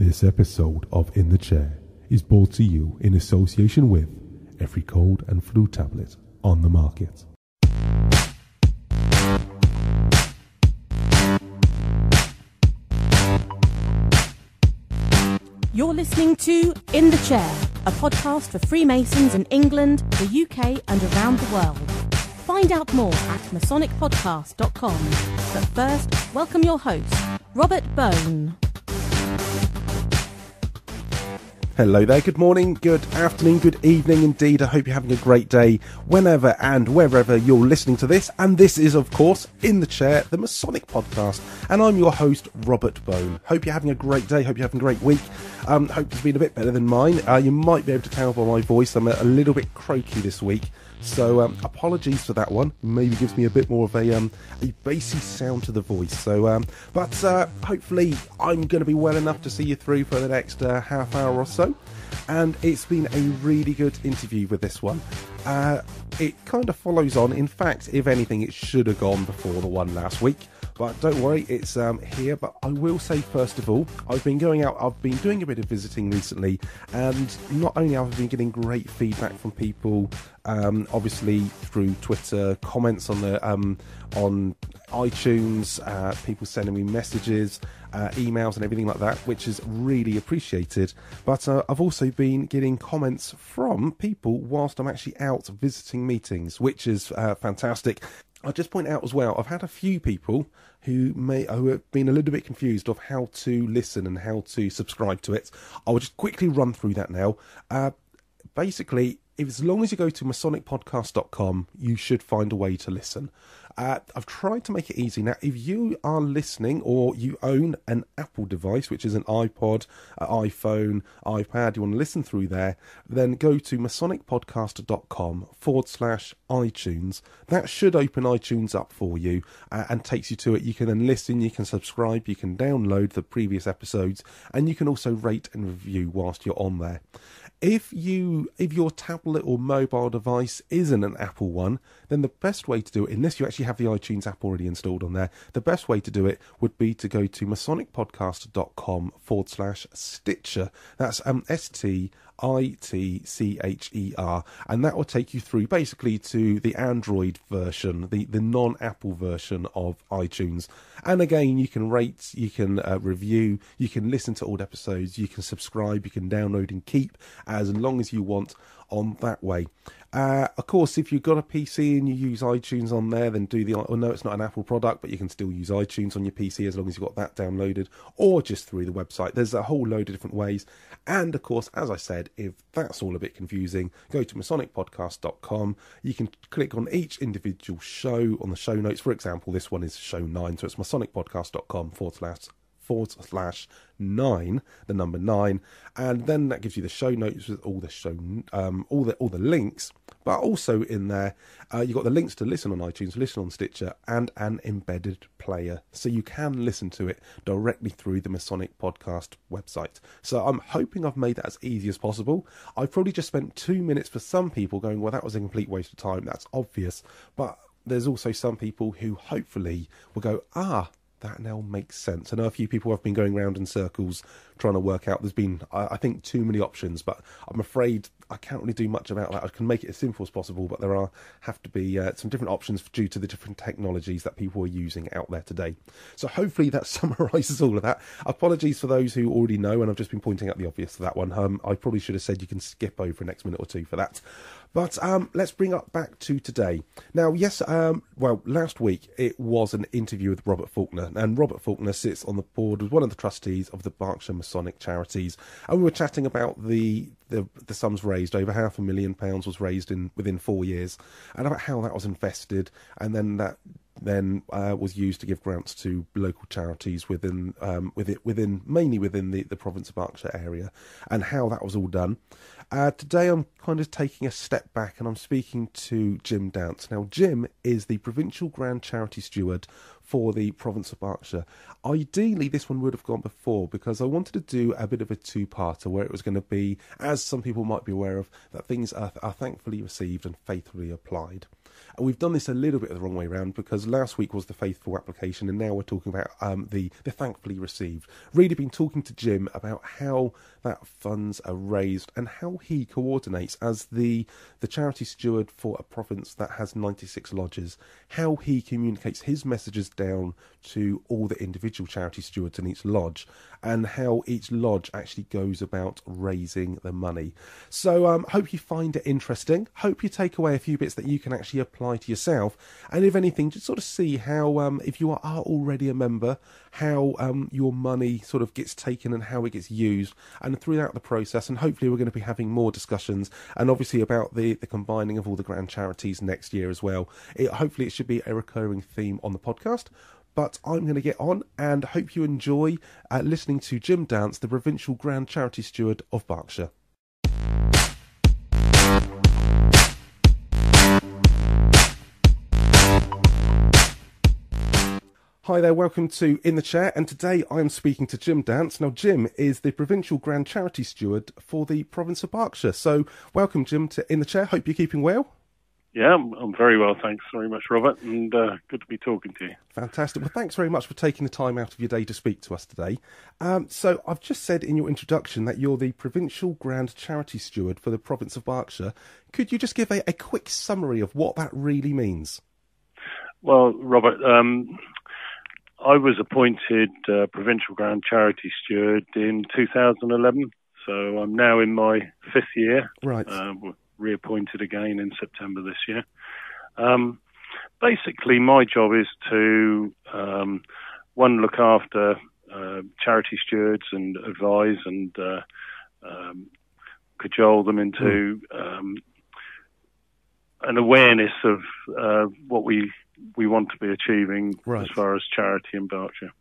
This episode of In the Chair is brought to you in association with every cold and flu tablet on the market. You're listening to In the Chair, a podcast for Freemasons in England, the UK and around the world. Find out more at masonicpodcast.com. But first, welcome your host, Robert Bone. Hello there, good morning, good afternoon, good evening indeed. I hope you're having a great day whenever and wherever you're listening to this. And this is, of course, In the Chair, the Masonic podcast. And I'm your host, Robert Bone. Hope you're having a great day, hope you're having a great week. Hope it's been a bit better than mine. You might be able to tell by my voice, I'm a little bit croaky this week. So apologies for that one. Maybe gives me a bit more of a bassy sound to the voice. So, but hopefully I'm going to be well enough to see you through for the next half hour or so. And it's been a really good interview with this one. It kind of follows on. In fact, if anything, it should have gone before the one last week. But don't worry, it's here. But I will say, first of all, I've been going out, I've been doing a bit of visiting recently, and not only have I been getting great feedback from people, obviously through Twitter, comments on the on iTunes, people sending me messages, emails and everything like that, which is really appreciated. But I've also been getting comments from people whilst I'm actually out visiting meetings, which is fantastic. I'll just point out as well, I've had a few people who have been a little bit confused of how to listen and how to subscribe to it. I'll just quickly run through that now. Basically, as long as you go to masonicpodcast.com, you should find a way to listen. I've tried to make it easy. Now, if you are listening or you own an Apple device, which is an iPod, an iPhone, iPad, you want to listen through there, then go to masonicpodcast.com/iTunes. That should open iTunes up for you and takes you to it. You can then listen, you can subscribe, you can download the previous episodes, and you can also rate and review whilst you're on there. If your tablet or mobile device isn't an Apple one, then the best way to do it, unless you actually have the iTunes app already installed on there, the best way to do it would be to go to masonicpodcast.com/Stitcher. That's STITCHER, and that will take you through basically to the Android version, the non-Apple version of iTunes. And again, you can rate, you can review, you can listen to old episodes, you can subscribe, you can download and keep as long as you want on that way. Of course, if you've got a PC and you use iTunes on there, then no, it's not an Apple product, but you can still use iTunes on your PC as long as you've got that downloaded, or just through the website. There's a whole load of different ways. And of course, as I said, if that's all a bit confusing, go to masonicpodcast.com. You can click on each individual show on the show notes. For example, this one is show 9, so it's masonicpodcast.com//9, the number 9, and then that gives you the show notes with all the show, all the links. But also in there, you've got the links to listen on iTunes, listen on Stitcher, and an embedded player, so you can listen to it directly through the Masonic Podcast website. So I'm hoping I've made that as easy as possible. I've probably just spent 2 minutes for some people going, well, that was a complete waste of time. That's obvious, but there's also some people who hopefully will go, that now makes sense. I know a few people have been going around in circles trying to work out. There's been, I think, too many options, but I'm afraid I can't really do much about that. I can make it as simple as possible, but there have to be some different options due to the different technologies that people are using out there today. So hopefully that summarises all of that. Apologies for those who already know, and I've just been pointing out the obvious for that one. I probably should have said you can skip over the next minute or two for that. But let's bring up back to today. Now, yes, last week it was an interview with Robert Faulkner, and Robert Faulkner sits on the board as one of the trustees of the Berkshire Masonic Charities, and we were chatting about the sums raised. Over £500,000 was raised within 4 years, and about how that was invested, and then that was used to give grants to local charities mainly within the province of Berkshire area, and how that was all done. Today I'm kind of taking a step back and I'm speaking to Jim Dance. Now, Jim is the Provincial Grand Charity Steward for the province of Berkshire. Ideally, this one would have gone before because I wanted to do a bit of a two-parter where it was going to be, as some people might be aware of, that things are thankfully received and faithfully applied. And we've done this a little bit the wrong way around because last week was the faithful application and now we're talking about the thankfully received. Really been talking to Jim about how that funds are raised and how he coordinates as the charity steward for a province that has 96 lodges, how he communicates his messages down to all the individual charity stewards in each lodge, and how each lodge actually goes about raising the money. So hope you find it interesting. Hope you take away a few bits that you can actually apply to yourself, and if anything, just sort of see how if you are already a member, how your money sort of gets taken and how it gets used, and throughout the process. And hopefully we're going to be having more discussions, and obviously about the combining of all the grand charities next year as well. Hopefully it should be a recurring theme on the podcast. But I'm going to get on and hope you enjoy listening to Jim Dance, the Provincial Grand Charity Steward of Berkshire. Hi there, welcome to In the Chair, and today I am speaking to Jim Dance. Now, Jim is the Provincial Grand Charity Steward for the province of Berkshire. So, welcome, Jim, to In the Chair. Hope you're keeping well. Yeah, I'm very well, thanks very much, Robert, and good to be talking to you. Fantastic. Well, thanks very much for taking the time out of your day to speak to us today. So I've just said in your introduction that you're the Provincial Grand Charity Steward for the province of Berkshire. Could you just give a quick summary of what that really means? Well, Robert, I was appointed Provincial Grand Charity Steward in 2011, so I'm now in my fifth year. Right. Reappointed again in September this year. Basically, my job is to, look after charity stewards and advise and cajole them into an awareness of what we want to be achieving as far as charity in Berkshire.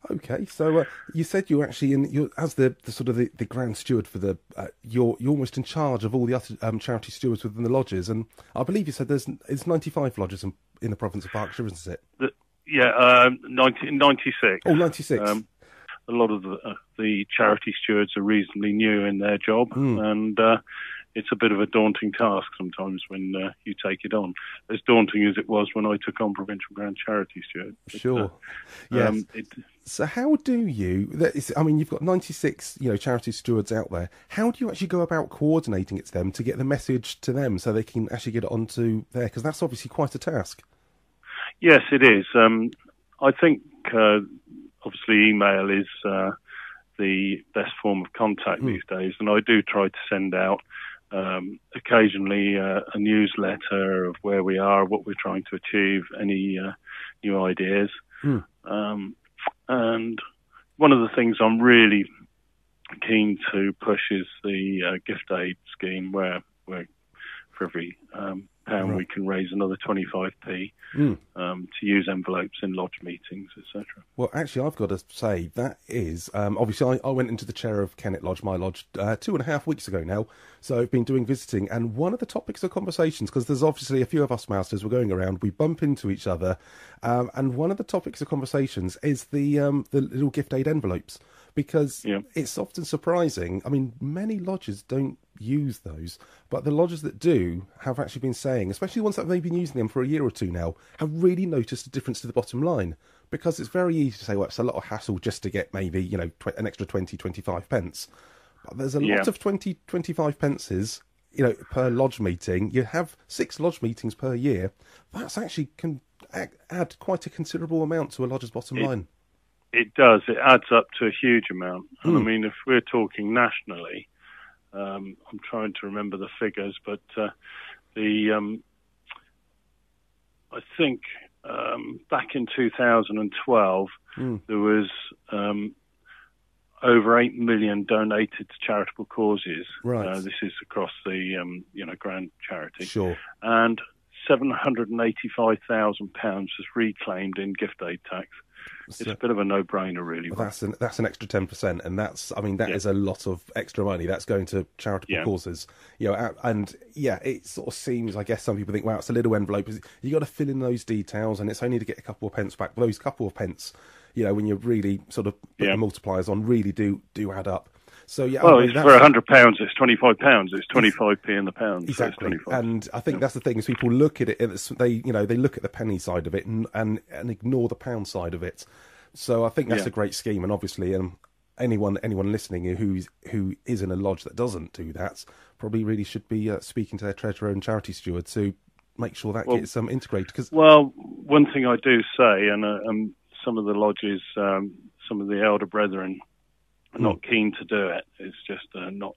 Okay, so you said you're actually as the sort of the grand steward for the you're almost in charge of all the other charity stewards within the lodges, and I believe you said it's 95 lodges in the province of Berkshire, isn't it? 96. Oh, 96. A lot of the charity stewards are reasonably new in their job, and it's a bit of a daunting task sometimes when you take it on. As daunting as it was when I took on Provincial Grand Charity Steward. Sure. Yes. So how do you? You've got 96, charity stewards out there. How do you actually go about coordinating it to them to get the message to them so they can actually get it onto there? Because that's obviously quite a task. Yes, it is. I think obviously email is the best form of contact these days, and I do try to send out occasionally a newsletter of where we are, what we're trying to achieve, any new ideas. And one of the things I'm really keen to push is the gift aid scheme, where for every pound we can raise another 25p to use envelopes in lodge meetings, etc. Well, actually, I've got to say that is obviously I went into the chair of Kennet Lodge, my lodge, 2.5 weeks ago now. So I've been doing visiting, and one of the topics of conversations, because there's obviously a few of us masters, we're going around, we bump into each other, and one of the topics of conversations is the little gift aid envelopes, because it's often surprising. I mean, many lodges don't use those, but the lodges that do have actually been saying, especially the ones that have been using them for a year or two now, have really noticed a difference to the bottom line, because it's very easy to say, well, it's a lot of hassle just to get maybe an extra 20-25 pence, but there's a lot of 20-25 pences per lodge meeting. You have 6 lodge meetings per year. That's actually can add quite a considerable amount to a lodge's bottom line. It does. It adds up to a huge amount. And I mean, if we're talking nationally, I'm trying to remember the figures, but I think back in 2012 there was over 8 million donated to charitable causes. Right. This is across the grand charity. Sure. And £785,000 was reclaimed in gift aid tax. it's a bit of a no-brainer, really. Well, that's an extra 10%, and that is a lot of extra money that's going to charitable causes. It sort of seems, I guess some people think, wow, it's a little envelope. You got to fill in those details, and it's only to get a couple of pence back. But those couple of pence, when you really sort of put the multipliers on, really do add up. So for £100, it's £25. It's 25p in the pound. Exactly, so and I think that's the thing is people look at it. They look at the penny side of it and ignore the pound side of it. So I think that's a great scheme, and obviously, anyone listening who is in a lodge that doesn't do that probably really should be speaking to their treasurer and charity steward to make sure that gets integrated. One thing I do say, and some of the lodges, some of the elder brethren, not keen to do it. It's just not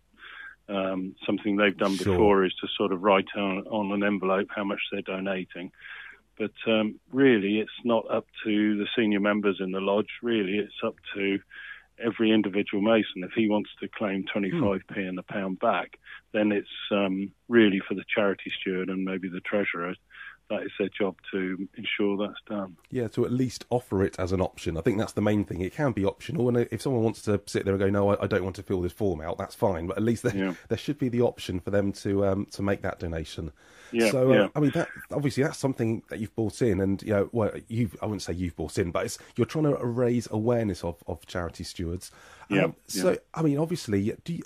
something they've done before, is to sort of write on an envelope how much they're donating. But really, it's not up to the senior members in the lodge. Really, it's up to every individual Mason. If he wants to claim 25p in the pound back, then it's really for the charity steward and maybe the treasurer. That is their job to ensure that's done. Yeah, to at least offer it as an option. I think that's the main thing. It can be optional, and if someone wants to sit there and go, no, I don't want to fill this form out, that's fine. But at least there should be the option for them to make that donation. Yeah, so I mean, obviously that's something that you've brought in, and I wouldn't say you've brought in, but you're trying to raise awareness of charity stewards. So I mean, obviously, do you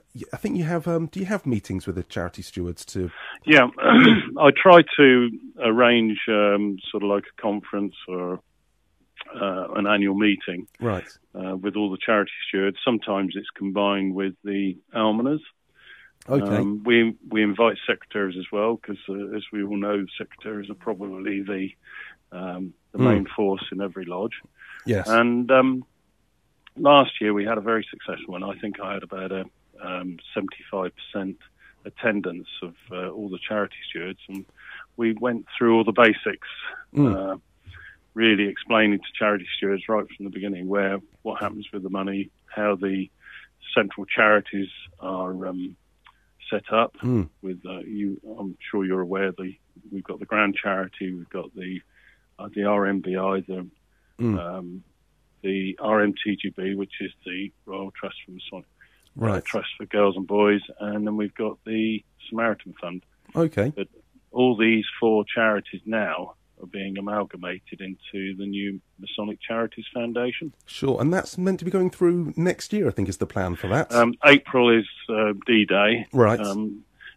have meetings with the charity stewards to? Yeah, I try to arrange sort of like a conference or an annual meeting, right? With all the charity stewards. Sometimes it's combined with the almoners. Okay. We invite secretaries as well, because as we all know, secretaries are probably the main force in every lodge. Yes. And last year we had a very successful one. I think I had about a 75% attendance of all the charity stewards, and we went through all the basics, really explaining to charity stewards right from the beginning what happens with the money, how the central charities are set up. With I'm sure you're aware we've got the Grand Charity, we've got the RMBI, the RMTGB, which is the Royal Trust for Masonic, Trust for Girls and Boys, and then we've got the Samaritan Fund. Okay. But all these four charities now are being amalgamated into the new Masonic Charities Foundation. Sure, and that's meant to be going through next year, I think, is the plan for that. April is D-Day. Right.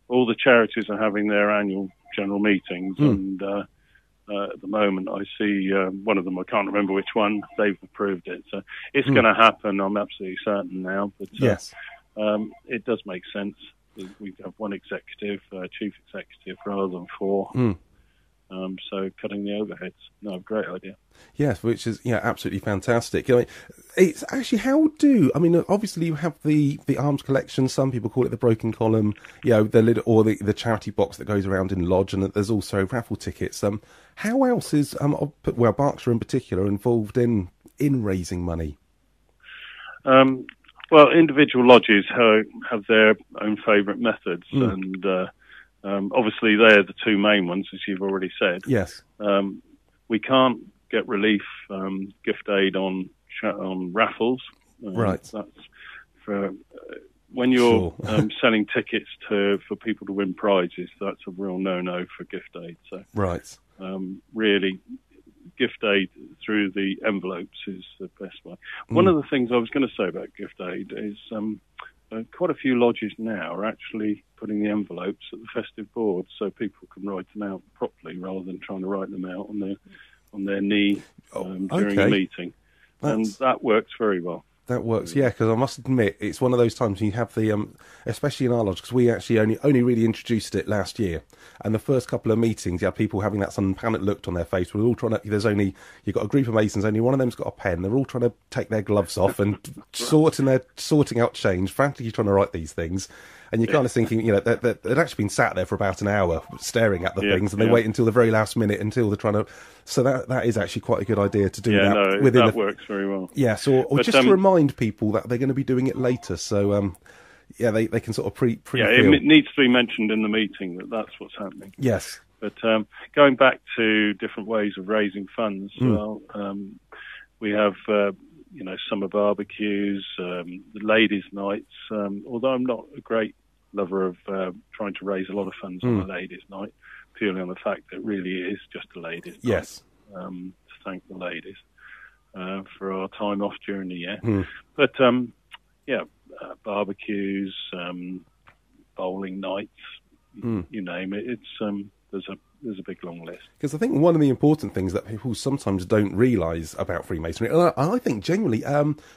All the charities are having their annual general meetings, and at the moment I see one of them, I can't remember which one, they've approved it. So it's going to happen, I'm absolutely certain now. But yes. It does make sense. We have one executive, chief executive, rather than four. So cutting the overheads. No, great idea. Yes, which is absolutely fantastic. I mean, it's actually obviously you have the arms collection. Some people call it the broken column. The charity box that goes around in lodge, and there's also raffle tickets. How else is Berkshire in particular involved in raising money? Well, individual lodges have their own favourite methods, and obviously they're the two main ones, as you've already said. Yes. We can't get relief gift aid on raffles. Right. That's for when you're selling tickets for people to win prizes. That's a real no-no for gift aid. So right. Really, gift aid through the envelopes is the best way. One of the things I was going to say about gift aid is quite a few lodges now are actually putting the envelopes at the festive board so people can write them out properly rather than trying to write them out on their knee during a meeting. And that works very well. That works, yeah, because I must admit, it's one of those times when you have the, especially in our lodge, because we actually only really introduced it last year, and the first couple of meetings, you had people having that some panic look on their face. We're all trying to, you've got a group of Masons, only one of them's got a pen, they're all trying to take their gloves off and sorting out change, frantically trying to write these things. And you're kind of thinking, they'd actually been sat there for about an hour staring at the things, and they wait until the very last minute until they're trying to. So that is actually quite a good idea to do that. No, that works very well. Yes, or just to remind people that they're going to be doing it later. So, they can sort of pre. Yeah, it needs to be mentioned in the meeting that's what's happening. Yes. But going back to different ways of raising funds, well, We have, summer barbecues, the ladies' nights. Although I'm not a great lover of trying to raise a lot of funds on a ladies' night, purely on the fact that it really is just a ladies' night. Yes. To thank the ladies for our time off during the year. But, barbecues, bowling nights, you name it. It's there's a big long list. Because I think one of the important things that people sometimes don't realise about Freemasonry, and I think genuinely,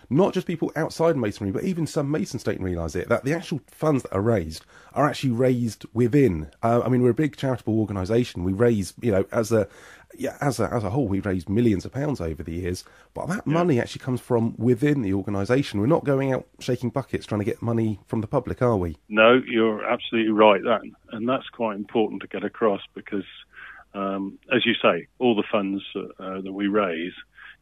not just people outside Masonry, but even some Masons don't realise it, that the actual funds that are raised are actually raised within. We're a big charitable organisation. We raise, as a whole, we've raised millions of pounds over the years, but that money actually comes from within the organisation. We're not going out shaking buckets trying to get money from the public, are we? No, you're absolutely right, and that's quite important to get across because, as you say, all the funds that we raise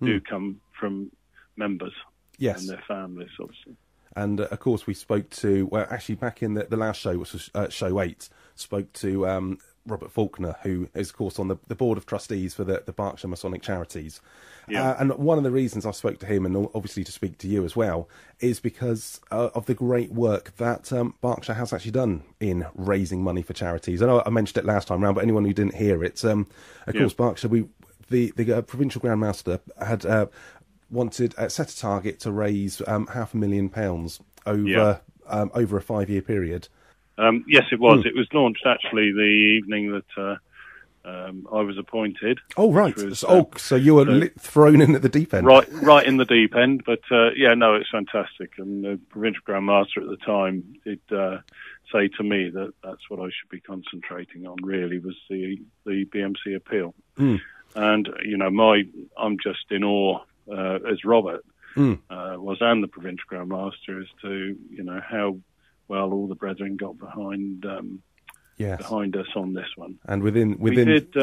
do come from members and their families, obviously. And, of course, we spoke to, actually back in the last show, which was show 8, spoke to Robert Faulkner, who is, of course, on the board of trustees for the Berkshire Masonic Charities. And one of the reasons I spoke to him, and obviously to speak to you as well, is because of the great work that Berkshire has actually done in raising money for charities. I know I mentioned it last time round, but anyone who didn't hear it, of course, Berkshire, the Provincial Grand Master had set a target to raise £500,000 over a 5-year period. Yes, it was. It was launched actually the evening that I was appointed. Oh, right. So you were thrown in at the deep end. Right in the deep end. But it's fantastic. And the Provincial Grand Master at the time did say to me that that's what I should be concentrating on. Really, was the BMC appeal. And I'm just in awe as Robert was, and the Provincial Grand Master, as to how well all the brethren got behind us on this one. And within we did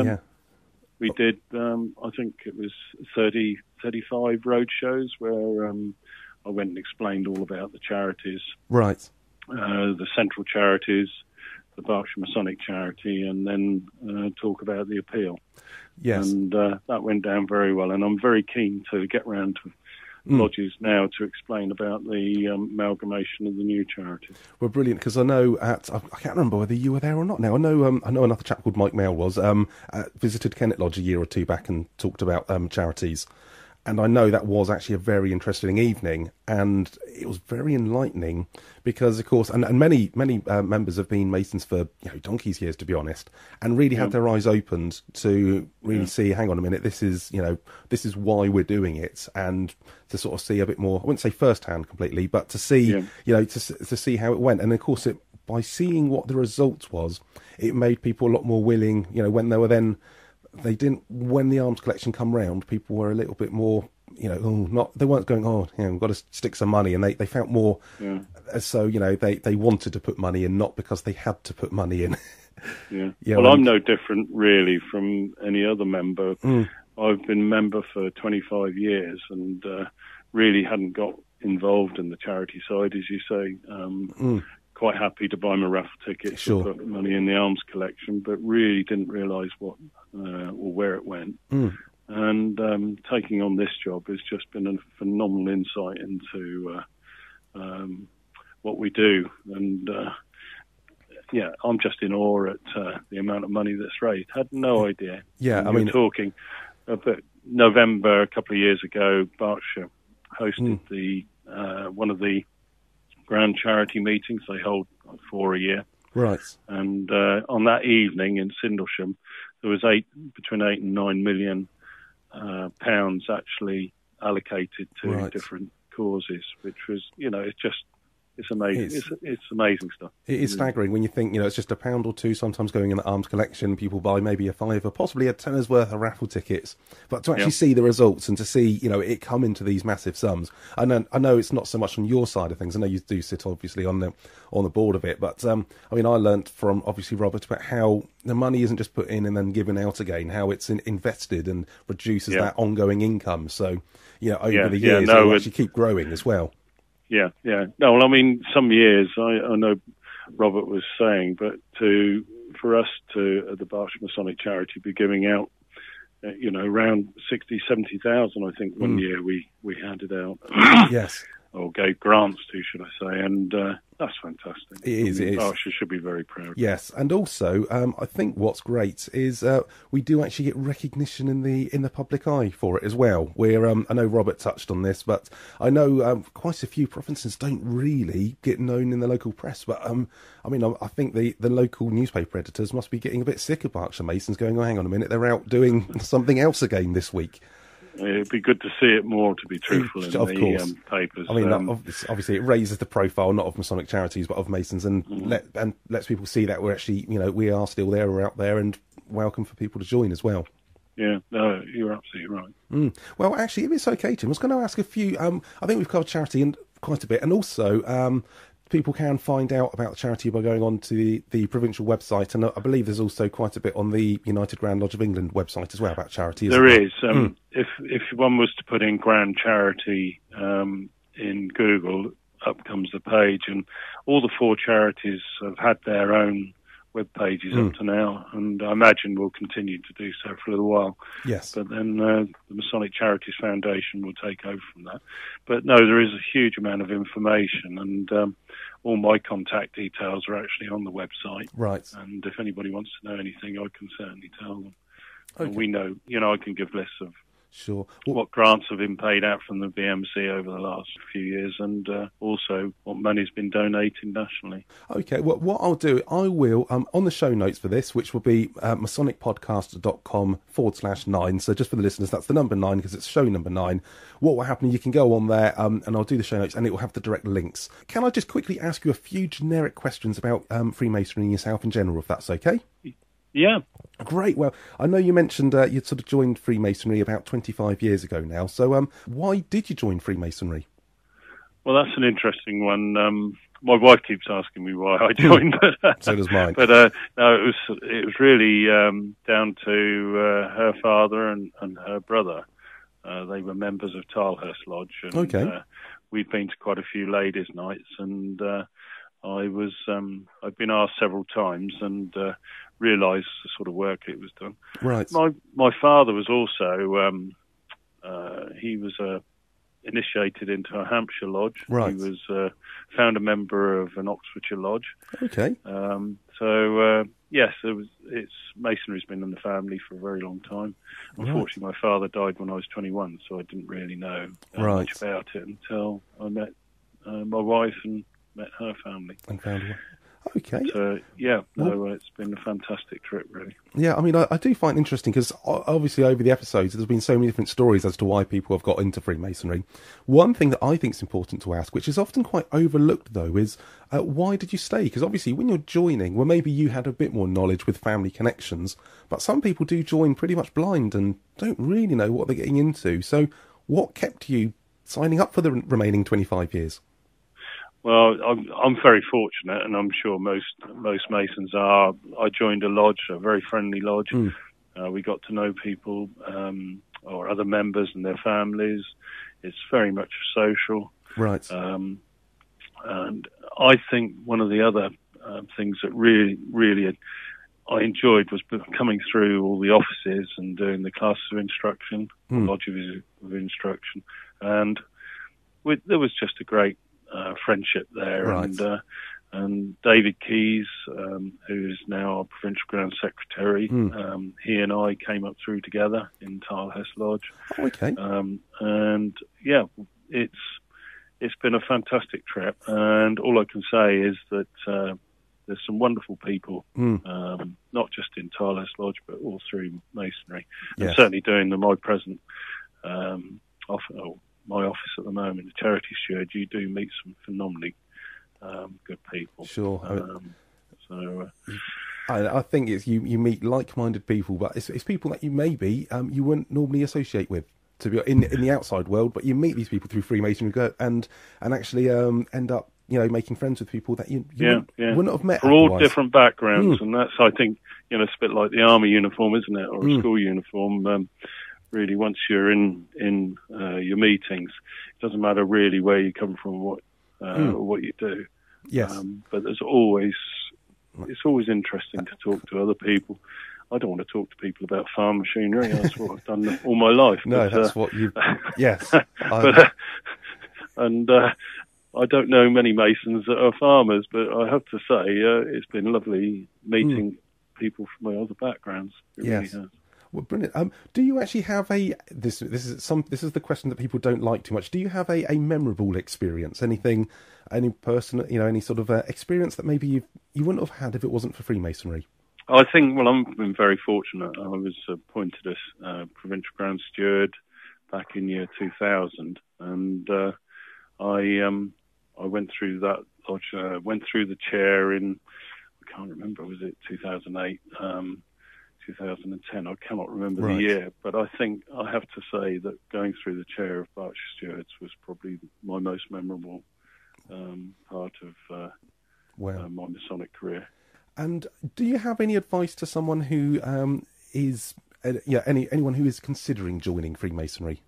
I think it was 35 road shows where I went and explained all about the charities, right? The central charities, the Berkshire Masonic charity, and then talk about the appeal. Yes, and that went down very well. And I'm very keen to get round to lodges now to explain about the amalgamation of the new charity. Well, brilliant, because I know I can't remember whether you were there or not now. I know another chap called Mike Mail was visited Kennet Lodge a year or two back and talked about charities. And I know that was actually a very interesting evening, and it was very enlightening because, of course, and many members have been Masons for donkey's years, to be honest, and really had their eyes opened to really see, hang on a minute, this is why we're doing it, and to sort of see a bit more. I wouldn't say firsthand completely, but to see to see how it went, and of course, by seeing what the result was, it made people a lot more willing. When they were then. When the arms collection come round, people were a little bit more, they weren't going, we've got to stick some money, and they felt more, so, they wanted to put money in, not because they had to put money in. I'm no different, really, from any other member. I've been a member for 25 years and really hadn't got involved in the charity side, as you say. Quite happy to buy my raffle tickets to put money in the arms collection, but really didn't realise what or where it went. And taking on this job has just been a phenomenal insight into what we do. And I'm just in awe at the amount of money that's raised. Had no idea. We're talking about November a couple of years ago, Berkshire hosted the one of the grand charity meetings. They hold 4 a year. Right. And on that evening in Sindlesham, there was between 8 and 9 million pounds actually allocated to different causes, which was, it's amazing. It's amazing stuff. It is staggering when you think, it's just £1 or £2 sometimes going in the arms collection. People buy maybe a £5 or possibly a £10 worth of raffle tickets. But to actually see the results and to see, it come into these massive sums. I know it's not so much on your side of things. I know you do sit obviously on the board of it. But I learnt from obviously Robert about how the money isn't just put in and then given out again, how it's invested and produces that ongoing income. So, over the years, it will actually keep growing as well. Yeah. No, well, some years, I know Robert was saying, but for us to, at the Berkshire Masonic Charity, be giving out around 60, 70,000, I think, one year we handed out. Yes. Or gave grants to, should I say, and that's fantastic. It is. Berkshire should be very proud. Yes, and also I think what's great is we do actually get recognition in the public eye for it as well. We're I know Robert touched on this, but I know quite a few provinces don't really get known in the local press. But I think the local newspaper editors must be getting a bit sick of Berkshire Masons going, oh, hang on a minute, they're out doing something else again this week. It'd be good to see it more, to be truthful, in the papers. I mean, obviously, it raises the profile not of Masonic charities but of Masons, and lets people see that we're actually, we are still there, we're out there, and welcome for people to join as well. Yeah, no, you're absolutely right. Well, actually, if it's okay, Tim, I was going to ask a few. I think we've covered charity and quite a bit, and also people can find out about the charity by going on to the Provincial website, and I believe there's also quite a bit on the United Grand Lodge of England website as well about charity. There is. If one was to put in Grand Charity in Google, up comes the page, and all the 4 charities have had their own web pages up to now, and I imagine will continue to do so for a little while. Yes. But then the Masonic Charities Foundation will take over from that. But no, there is a huge amount of information, and all my contact details are actually on the website. Right. And if anybody wants to know anything, I can certainly tell them. Okay. We know, I can give lists of Sure. what grants have been paid out from the BMC over the last few years, and also what money's been donated nationally. Okay, well, what I'll do, I will, on the show notes for this, which will be masonicpodcast.com/9, so just for the listeners, that's the number 9, because it's show number 9. What will happen, you can go on there, and I'll do the show notes, and it will have the direct links. Can I just quickly ask you a few generic questions about Freemasonry and yourself in general, if that's okay? Yeah. Great. Well, I know you mentioned you'd sort of joined Freemasonry about 25 years ago now. So why did you join Freemasonry? Well, that's an interesting one. My wife keeps asking me why I joined. So does mine. But no, it was really down to her father and her brother. They were members of Tilehurst Lodge. And, okay. We'd been to quite a few ladies' nights, and I've been asked several times, and realised the sort of work it was done. Right. My father was also he was initiated into a Hampshire lodge. Right. He was founder member of an Oxfordshire lodge. Okay. Yes, Masonry's been in the family for a very long time. Unfortunately, my father died when I was 21, so I didn't really know much about it until I met my wife and met her family. And found her. Okay. So, it's been a fantastic trip, really. Yeah, I mean, I do find it interesting because obviously over the episodes there's been so many different stories as to why people have got into Freemasonry. One thing that I think is important to ask, which is often quite overlooked though, is why did you stay? Because obviously when you're joining, well, maybe you had a bit more knowledge with family connections, but some people do join pretty much blind and don't really know what they're getting into. So what kept you signing up for the remaining 25 years? Well, I'm very fortunate, and I'm sure most Masons are. I joined a lodge, a very friendly lodge. We got to know people, or other members and their families. It's very much social. Right. And I think one of the other things that really I enjoyed was coming through all the offices and doing the classes of instruction, lodge of instruction, and there was just a great friendship there. Right. And David Keyes, who's now our Provincial Grand Secretary, he and I came up through together in Tilehurst Lodge. Okay. And yeah, it's been a fantastic trip, and all I can say is that there's some wonderful people, not just in Tilehurst Lodge, but all through Masonry. Yes. And certainly doing my present my office at the moment, the Charity Steward, you do meet some phenomenally good people. Sure. I think it's you meet like-minded people, but it's people that you maybe you wouldn't normally associate with to be in the outside world, but you meet these people through Freemasonry and actually end up making friends with people that you wouldn't have met. For all different backgrounds, and that's, I think, it's a bit like the army uniform, isn't it, or a school uniform. Really, once you're in your meetings, it doesn't matter really where you come from, or what you do. Yes. But it's always interesting to talk to other people. I don't want to talk to people about farm machinery. That's what I've done all my life. No, that's what you. Yes, and I don't know many masons that are farmers, but I have to say it's been lovely meeting people from my other backgrounds. It really has. Well, brilliant. Do you actually have this is the question that people don't like too much. Do you have a memorable experience? Anything, any person, any sort of experience that maybe you wouldn't have had if it wasn't for Freemasonry? I think, well, I've been very fortunate. I was appointed as Provincial Grand Steward back in year 2000, and I went through that lodge, went through the chair in, I can't remember, was it 2008, 2010? I cannot remember the year, but I think I have to say that going through the chair of Berkshire Stewards was probably my most memorable part of my Masonic career. And do you have any advice to someone who is, anyone who is considering joining Freemasonry?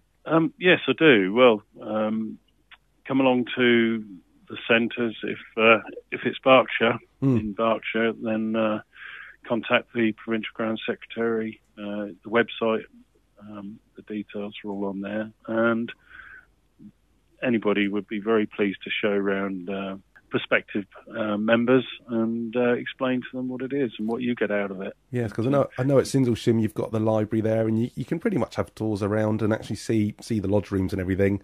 Yes, I do. Well, come along to the centres. If it's Berkshire, in Berkshire, then contact the Provincial Grand Secretary. The website, the details are all on there. And anybody would be very pleased to show around prospective members and explain to them what it is and what you get out of it. Yes, because I know at Sindlesham you've got the library there, and you can pretty much have tours around and actually see the lodge rooms and everything,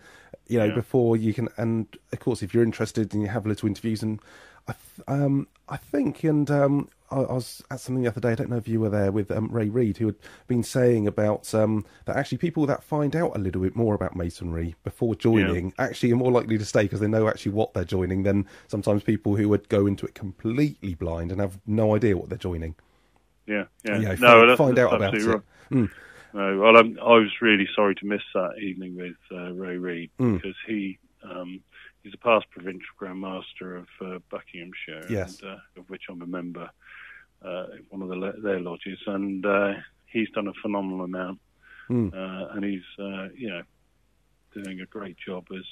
before you can. And of course, if you're interested, and you have little interviews. And I think, I was at something the other day, I don't know if you were there, with Ray Reid, who had been saying about that actually people that find out a little bit more about Masonry before joining actually are more likely to stay because they know actually what they're joining than sometimes people who would go into it completely blind and have no idea what they're joining. Find out about it. Right. No, well, I was really sorry to miss that evening with Ray Reid because he's a past Provincial Grand Master of Buckinghamshire, and, of which I'm a member. One of their lodges, and he's done a phenomenal amount, and he's doing a great job as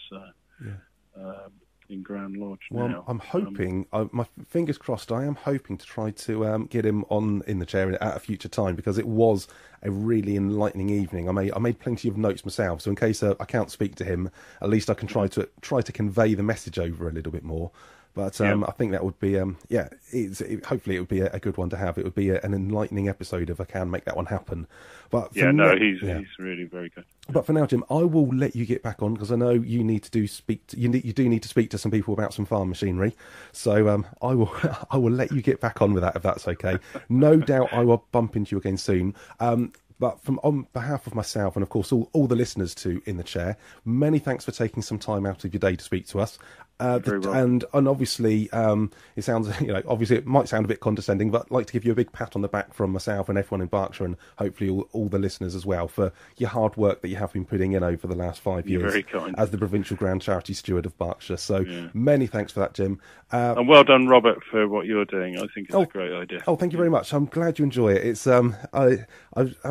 in Grand Lodge now. Well, I'm hoping, my fingers crossed, I am hoping to try to get him on in the chair at a future time, because it was a really enlightening evening. I made plenty of notes myself, so in case I can't speak to him, at least I can try to convey the message over a little bit more. But I think that would be, hopefully it would be a good one to have. It would be an enlightening episode if I can make that one happen. But he's really very good. But for now, Jim, I will let you get back on, because I know you need to you do need to speak to some people about some farm machinery. So I will let you get back on with that, if that's okay. No doubt I will bump into you again soon. But on behalf of myself and, of course, all the listeners too in the chair, many thanks for taking some time out of your day to speak to us. And obviously, it sounds, obviously it might sound a bit condescending, but I'd like to give you a big pat on the back from myself and everyone in Berkshire, and hopefully all the listeners as well, for your hard work that you have been putting in over the last 5 years. You're very kind. As the Provincial Grand Charity Steward of Berkshire. So many thanks for that, Jim. And well done, Robert, for what you're doing. I think it's a great idea. Oh, thank you very much. I'm glad you enjoy it. It's I've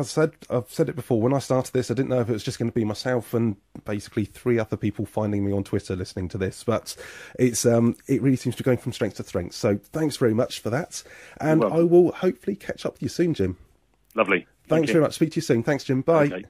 said it before. When I started this, I didn't know if it was just going to be myself and basically 3 other people finding me on Twitter listening to this, but it really seems to be going from strength to strength. So thanks very much for that, and I will hopefully catch up with you soon, Jim. Lovely. Thanks very much. Speak to you soon. Thanks, Jim. Bye. Okay.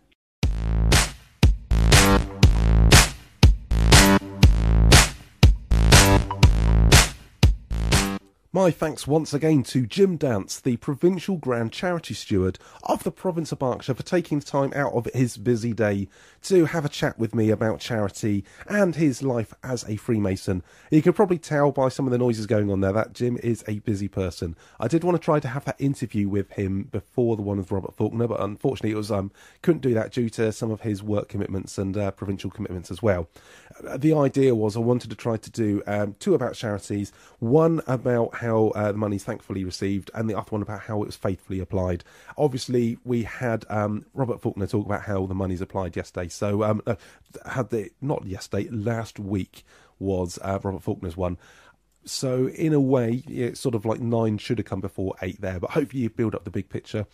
My thanks once again to Jim Dance, the Provincial Grand Charity Steward of the province of Berkshire, for taking the time out of his busy day to have a chat with me about charity and his life as a Freemason. You can probably tell by some of the noises going on there that Jim is a busy person. I did want to try to have that interview with him before the one with Robert Faulkner, but unfortunately it was couldn't do that due to some of his work commitments and provincial commitments as well. The idea was I wanted to try to do 2 about charities, one about how the money's thankfully received, and the other one about how it was faithfully applied. Obviously, we had Robert Faulkner talk about how the money's applied yesterday. So, last week was Robert Faulkner's one. So, in a way, it's sort of like 9 should have come before 8 there, but hopefully you build up the big picture.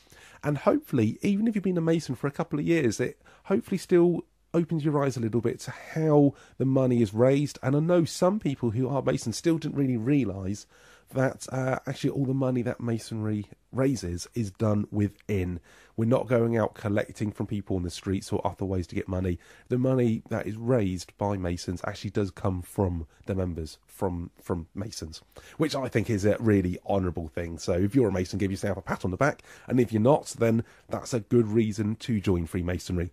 And hopefully, even if you've been a Mason for a couple of years, it hopefully still opens your eyes a little bit to how the money is raised. And I know some people who are Masons still didn't really realise that actually all the money that Masonry raises is done within. We're not going out collecting from people on the streets or other ways to get money. The money that is raised by Masons actually does come from the members, from Masons, which I think is a really honourable thing. So if you're a Mason, give yourself a pat on the back, and if you're not, then that's a good reason to join Freemasonry.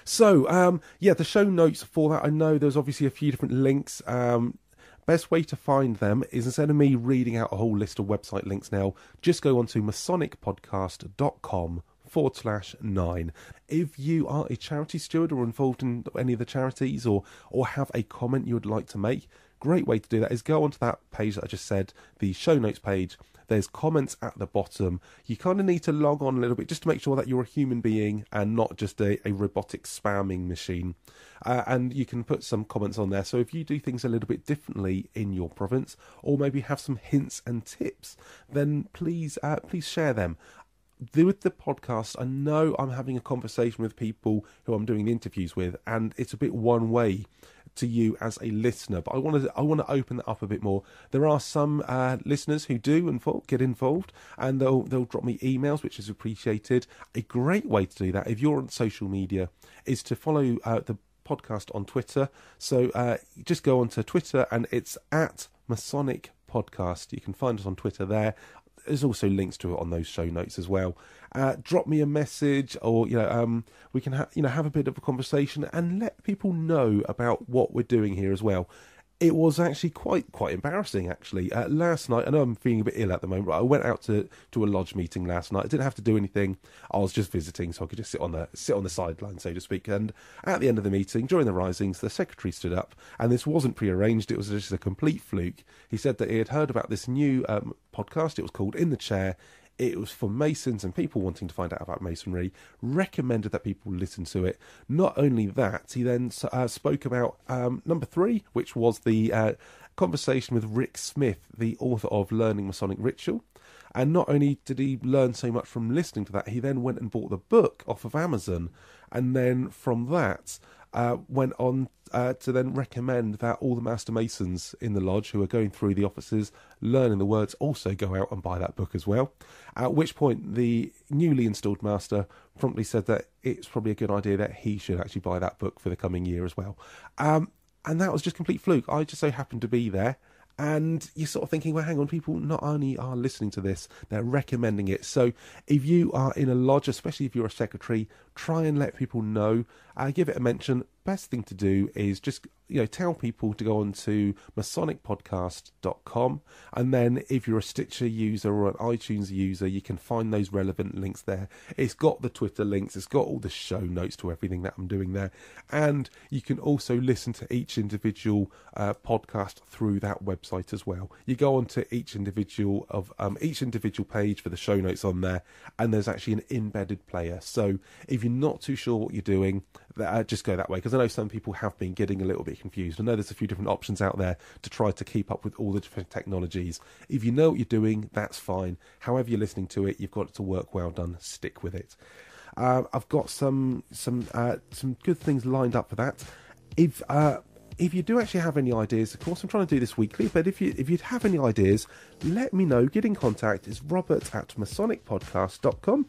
So, the show notes for that, I know there's obviously a few different links. Best way to find them is, instead of me reading out a whole list of website links now, just go on to masonicpodcast.com/9. If you are a charity steward or involved in any of the charities, or have a comment you would like to make, great way to do that is go onto that page that I just said, the show notes page. There's comments at the bottom. You kind of need to log on a little bit just to make sure that you're a human being and not just a robotic spamming machine. And you can put some comments on there. So if you do things a little bit differently in your province, or maybe have some hints and tips, then please share them. With the podcast, I know I'm having a conversation with people who I'm doing interviews with, and it's a bit one way to you as a listener, but I want to open that up a bit more. There are some listeners who do get involved, and they'll drop me emails, which is appreciated. A great way to do that, if you're on social media, is to follow the podcast on Twitter. So just go onto Twitter, and it's at Masonic Podcast. You can find us on Twitter there. There's also links to it on those show notes as well. Drop me a message, or we can have a bit of a conversation and let people know about what we're doing here as well. It was actually quite embarrassing, actually. Last night, I know I'm feeling a bit ill at the moment, but I went out to a lodge meeting last night. I didn't have to do anything. I was just visiting, so I could just sit on the sideline, so to speak. And at the end of the meeting, during the risings, the secretary stood up, and this wasn't prearranged. It was just a complete fluke. He said that he had heard about this new podcast. It was called In the Chair. It was for Masons and people wanting to find out about Masonry, recommended that people listen to it. Not only that, he then spoke about number 3, which was the conversation with Rick Smith, the author of Learning Masonic Ritual. And not only did he learn so much from listening to that, he then went and bought the book off of Amazon. And then from that, went on to then recommend that all the Master Masons in the lodge who are going through the offices, learning the words, also go out and buy that book as well. At which point, the newly installed Master promptly said that it's probably a good idea that he should actually buy that book for the coming year as well. And that was just complete fluke. I just so happened to be there. And you're sort of thinking, well, hang on, people not only are listening to this, they're recommending it. So if you are in a lodge, especially if you're a secretary, try and let people know. Give it a mention. Best thing to do is just tell people to go on to masonicpodcast.com, and then if you're a Stitcher user or an iTunes user, you can find those relevant links there. It's got the Twitter links, it's got all the show notes to everything that I'm doing there, and you can also listen to each individual podcast through that website as well. You go on to each individual page for the show notes on there, and there's actually an embedded player. So if you're not too sure what you're doing, just go that way, because I know some people have been getting a little bit confused. I know there's a few different options out there to try to keep up with all the different technologies. If you know what you're doing, that's fine. However you're listening to it, you've got it to work well done. Stick with it. I've got some good things lined up for that. If you do actually have any ideas, of course I'm trying to do this weekly, but if you'd have any ideas, let me know. Get in contact. It's robert@masonicpodcast.com.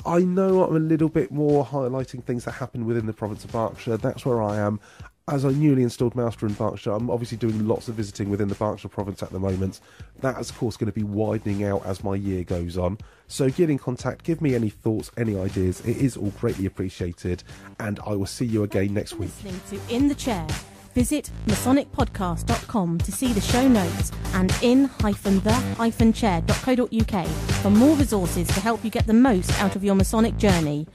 I know I'm a little bit more highlighting things that happen within the province of Berkshire. That's where I am. As a newly installed Master in Berkshire, I'm obviously doing lots of visiting within the Berkshire province at the moment. That is, of course, going to be widening out as my year goes on. So get in contact, give me any thoughts, any ideas. It is all greatly appreciated, and I will see you again next week. Listening to In the Chair. Visit masonicpodcast.com to see the show notes and in-the-chair.co.uk for more resources to help you get the most out of your Masonic journey.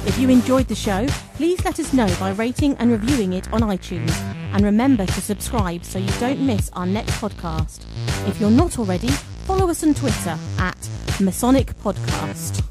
If you enjoyed the show, please let us know by rating and reviewing it on iTunes. And remember to subscribe so you don't miss our next podcast. If you're not already, follow us on Twitter at Masonic Podcast.